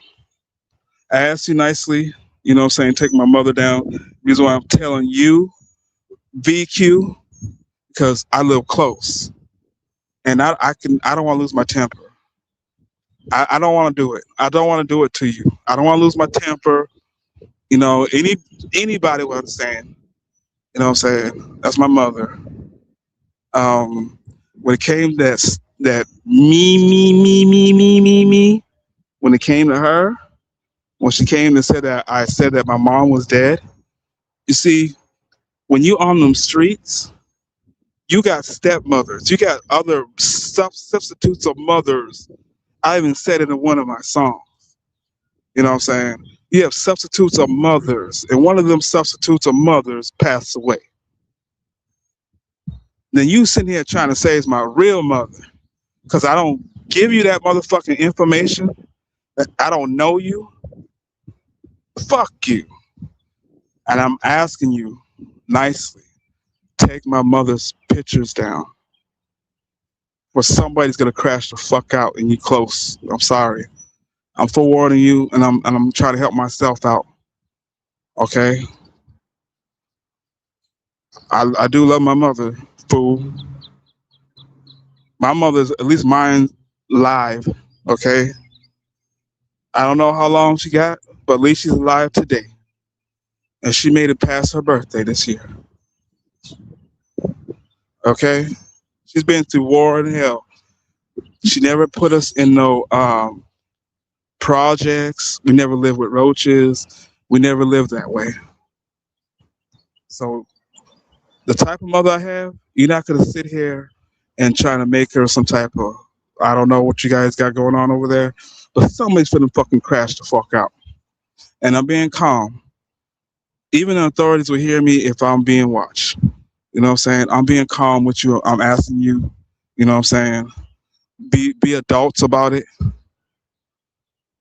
Speaker 1: I asked you nicely, you know what I'm saying, take my mother down. The reason why I'm telling you, VQ, because I live close. And I don't want to lose my temper. I don't want to do it. I don't want to do it to you. I don't want to lose my temper. You know, anybody will understand. You know what I'm saying? That's my mother. When it came that me, when it came to her, when she came and said that I said that my mom was dead, you see, when you on them streets, you got stepmothers, you got other substitutes of mothers. I even said it in one of my songs. You know what I'm saying? You have substitutes of mothers, and one of them substitutes of mothers passed away. Then you sitting here trying to say it's my real mother, because I don't give you that motherfucking information. I don't know you. Fuck you. And I'm asking you nicely, take my mother's pictures down. Or somebody's gonna crash the fuck out and you close. I'm sorry. I'm forewarning you, and I'm trying to help myself out. Okay? I do love my mother, fool. My mother's, at least mine, live. Okay? I don't know how long she got, but at least she's alive today. And she made it past her birthday this year. Okay? She's been through war and hell. She never put us in no projects. We never lived with roaches. We never lived that way. So the type of mother I have, you're not gonna sit here and trying to make her some type of, I don't know what you guys got going on over there, but somebody's finna fucking crash the fuck out. And I'm being calm. Even the authorities will hear me if I'm being watched. You know what I'm saying? I'm being calm with you. I'm asking you, you know what I'm saying? Be adults about it.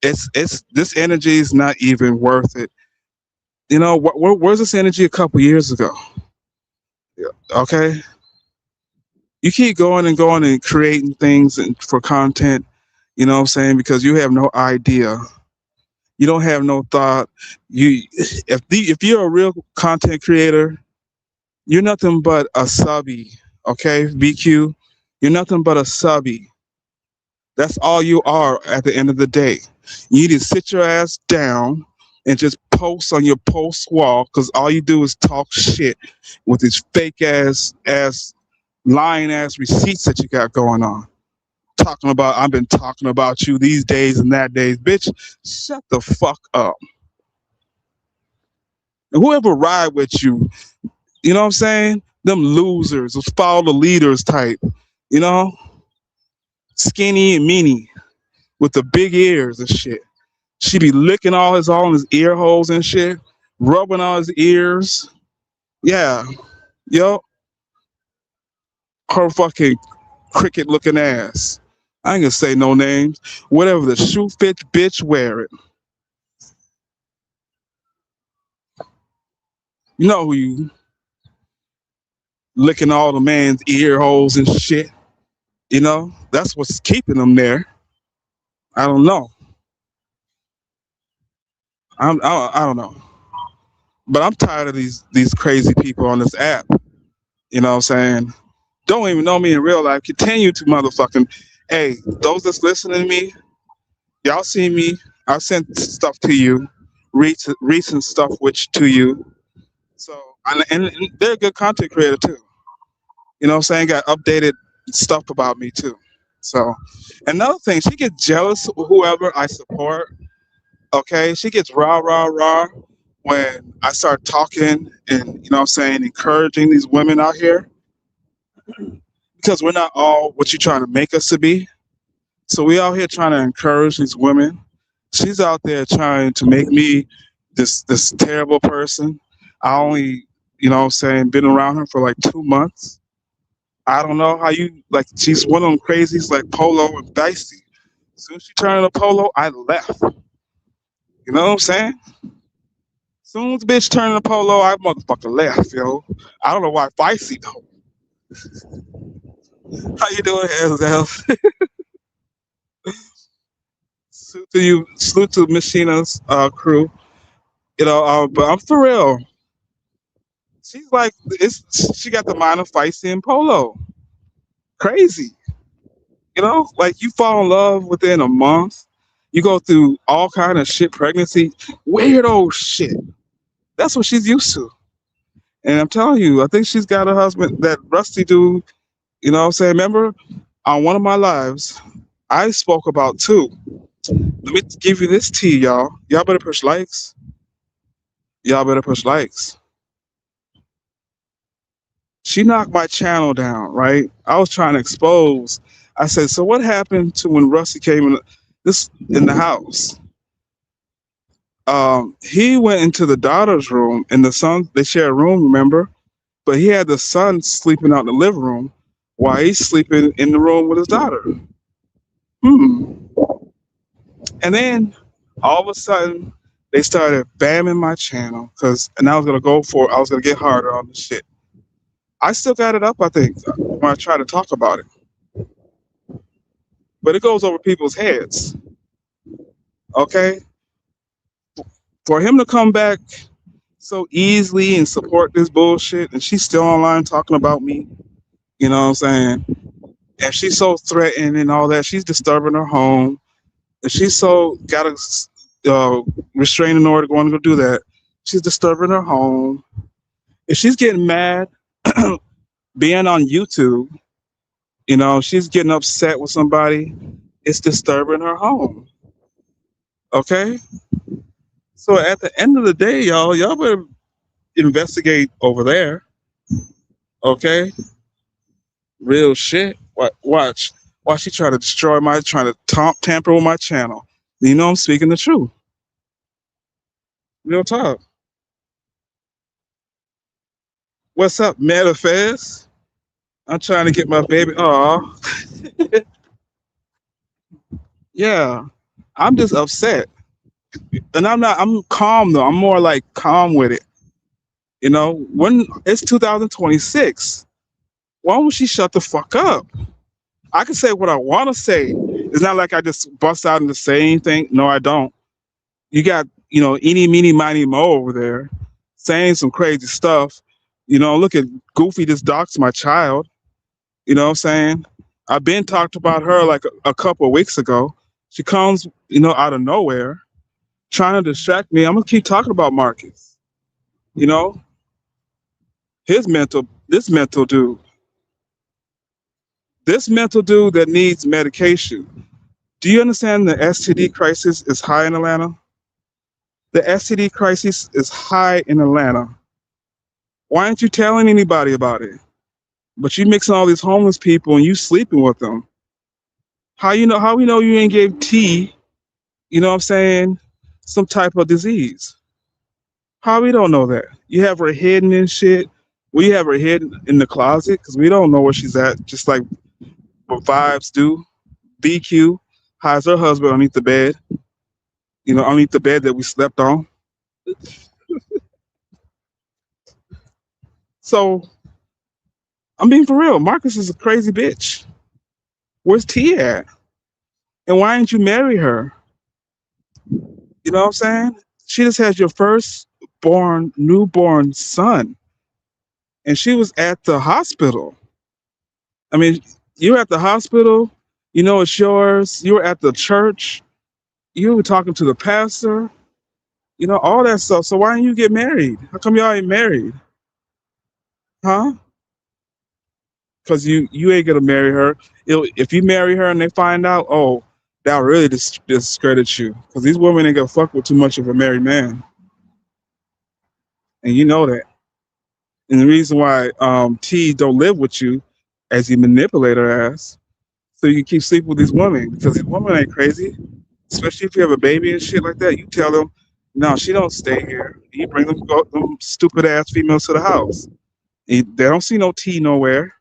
Speaker 1: It's this energy is not even worth it. You know, where's this energy a couple years ago? Okay? You keep going and creating things for content, you know what I'm saying? Because you have no idea. You don't have no thought. If you're a real content creator, you're nothing but a subby, okay? BQ, you're nothing but a subby. That's all you are at the end of the day. You need to sit your ass down and just post on your post wall, because all you do is talk shit with these fake ass lying ass receipts that you got going on. Talking about, I've been talking about you these days and that days. Bitch, shut the fuck up. And whoever ride with you, you know what I'm saying? Them losers, those follow the leaders type, you know? skinny and meanie with the big ears and shit. She be licking all his ear holes and shit, rubbing all his ears. Yeah, yo, her fucking cricket looking ass. I ain't gonna say no names. Whatever the shoe fits, bitch, wear it. You know who you licking all the man's ear holes and shit. You know, that's what's keeping them there. I don't know. I don't know. But I'm tired of these crazy people on this app. You know what I'm saying? Don't even know me in real life. Continue to motherfucking. Hey, those that's listening to me, y'all see me. I sent stuff to you, recent stuff which to you. So and they're a good content creator too. You know what I'm saying? Got updated stuff about me too. So another thing, she gets jealous of whoever I support. Okay, she gets rah when I start talking and you know what I'm saying, encouraging these women out here because we're not all what you're trying to make us to be. So we out here trying to encourage these women. She's out there trying to make me this terrible person. I only, you know what I'm saying, been around her for like 2 months. I don't know how you like she's one of them crazies like Polo and Dicey. As soon as she turned to Polo, I left. You know what I'm saying? Soon as the bitch turned to Polo, I motherfucker left, yo. I don't know why Feisty though. How you doing, Hazel? Salute to you, salute to Machina's crew. You know, but I'm for real. She's like, she got the mind of Feisty and Polo. Crazy. You know, like you fall in love within a month. You go through all kind of shit, pregnancy, weirdo shit. That's what she's used to. And I'm telling you, I think she's got a husband, that rusty dude. You know what I'm saying? Remember, on one of my lives, I spoke about two. Let me give you this tea, y'all. Y'all better push likes. Y'all better push likes. She knocked my channel down, right? I was trying to expose. I said, so what happened to when Rusty came in the house? He went into the daughter's room and the son, they share a room, remember? But he had the son sleeping out in the living room while he's sleeping in the room with his daughter. And then all of a sudden they started bamming my channel and I was gonna get harder on the shit. I still got it up, I think, when I try to talk about it. But it goes over people's heads. Okay? For him to come back so easily and support this bullshit, and she's still online talking about me, you know what I'm saying? And she's so threatened and all that, she's disturbing her home. And she's so got a restraining order going to go do that. She's disturbing her home. If she's getting mad, being on YouTube, you know, she's getting upset with somebody, it's disturbing her home. Okay? So at the end of the day, y'all better investigate over there. Okay? Real shit. Watch she try to trying to tamper with my channel. You know I'm speaking the truth. Real talk. What's up, Manifest? I'm trying to get my baby. Aw. Yeah. I'm just upset. And I'm calm though. I'm more like calm with it. You know, when it's 2026, why won't she shut the fuck up? I can say what I want to say. It's not like I just bust out into say anything. No, I don't. You got, you know, eeny, meeny, miny, mo over there saying some crazy stuff. You know, look at Goofy just doxed my child. You know what I'm saying? I've been talked about her like a couple of weeks ago. She comes, you know, out of nowhere, trying to distract me. I'm going to keep talking about Marcus. You know? This mental dude. This mental dude that needs medication. Do you understand the STD crisis is high in Atlanta? The STD crisis is high in Atlanta. Why aren't you telling anybody about it? But you mixing all these homeless people and you sleeping with them. How we know you ain't gave T, you know what I'm saying, some type of disease? How we don't know that? You have her hidden and shit. We have her hidden in the closet because we don't know where she's at. Just like what vibes do. BQ hides her husband underneath the bed. You know, underneath the bed that we slept on. So I'm being for real. Marcus is a crazy bitch. Where's T at? And why didn't you marry her? You know what I'm saying? She just had your first newborn son, and she was at the hospital. I mean, you were at the hospital. You know it's yours. You were at the church. You were talking to the pastor. You know all that stuff. So why didn't you get married? How come y'all ain't married? Huh? Because you ain't gonna marry her. If you marry her and they find out, oh, that'll really discredit you. Because these women ain't gonna fuck with too much of a married man, and you know that. And the reason why T don't live with you, as you manipulate her ass, so you can keep sleeping with these women, because these women ain't crazy. Especially if you have a baby and shit like that, you tell them, no, she don't stay here. You bring them stupid ass females to the house. They don't see no T nowhere.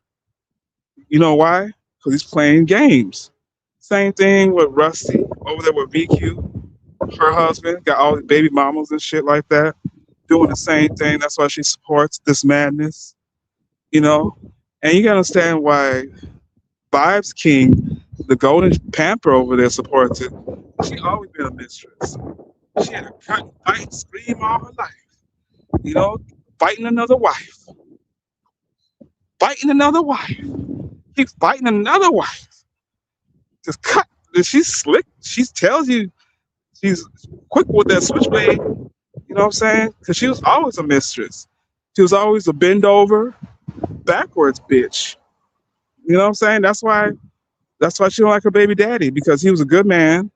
Speaker 1: You know why? Because he's playing games. Same thing with Rusty over there with VQ. Her husband got all the baby mamas and shit like that, doing the same thing. That's why she supports this madness, you know. And you gotta understand why Vibes King, the Golden Panther over there, supports it. She always been a mistress. She had to cut, fight, scream all her life. You know, fighting another wife, fighting another wife, keep fighting another wife. Just cut. She's slick. She tells you she's quick with that switchblade. You know what I'm saying? Because she was always a mistress. She was always a bend over, backwards bitch. You know what I'm saying? That's why she don't like her baby daddy, because he was a good man.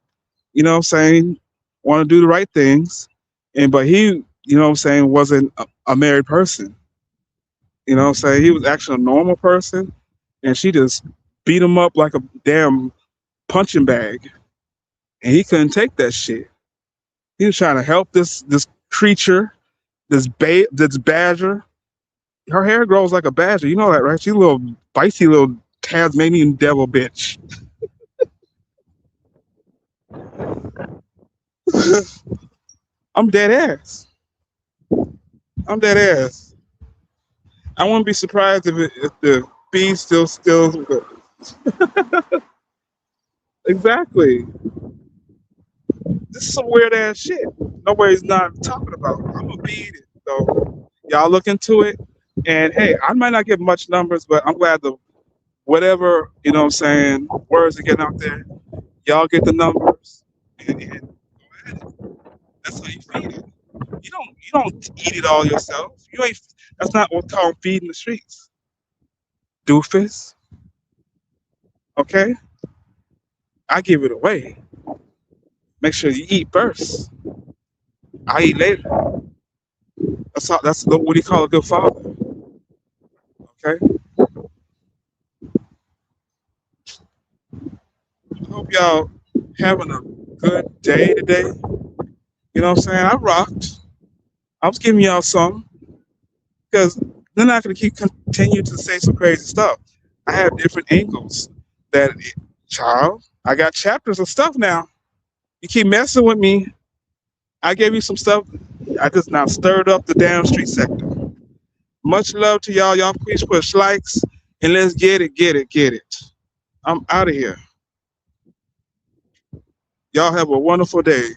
Speaker 1: You know what I'm saying? Want to do the right things, but he, you know what I'm saying, wasn't a married person. You know what I'm saying? He was actually a normal person, and she just beat him up like a damn punching bag, and he couldn't take that shit. He was trying to help this creature, this badger. Her hair grows like a badger. You know that, right? She's a little feisty little Tasmanian devil bitch. I'm dead ass. I'm dead ass. I wouldn't be surprised if the bee still. Exactly. This is some weird ass shit. Nobody's not talking about. I'm gonna beat it. So y'all look into it. And hey, I might not get much numbers, but I'm glad the whatever, you know what I'm saying, words are getting out there. Y'all get the numbers, and go at it. That's how you feed it. You don't eat it all yourself. You ain't. That's not what's called feeding the streets. Doofus. Okay? I give it away. Make sure you eat first. I eat later. That's what do you call a good father? Okay? I hope y'all having a good day today. You know what I'm saying? I rocked. I was giving y'all some, because they're not going to continue to say some crazy stuff. I have different angles that, child, I got chapters of stuff now. You keep messing with me. I gave you some stuff. I just now stirred up the damn street sector. Much love to y'all. Y'all please push likes, and let's get it. I'm out of here. Y'all have a wonderful day.